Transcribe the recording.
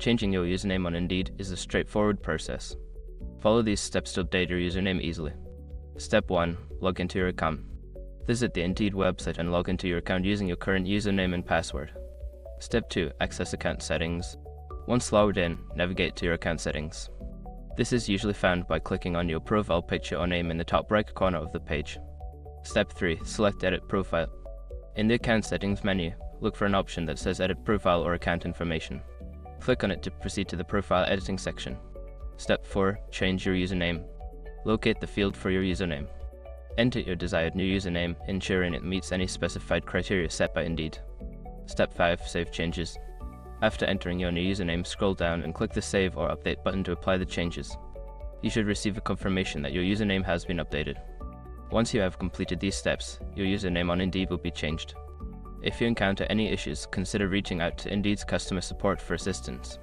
Changing your username on Indeed is a straightforward process. Follow these steps to update your username easily. Step 1. Log into your account. Visit the Indeed website and log into your account using your current username and password. Step 2. Access account settings. Once logged in, navigate to your account settings. This is usually found by clicking on your profile picture or name in the top right corner of the page. Step 3. Select Edit Profile. In the Account Settings menu, look for an option that says Edit Profile or Account Information. Click on it to proceed to the Profile Editing section. Step 4. Change your username. Locate the field for your username. Enter your desired new username, ensuring it meets any specified criteria set by Indeed. Step 5. Save changes. After entering your new username, scroll down and click the Save or Update button to apply the changes. You should receive a confirmation that your username has been updated. Once you have completed these steps, your username on Indeed will be changed. If you encounter any issues, consider reaching out to Indeed's customer support for assistance.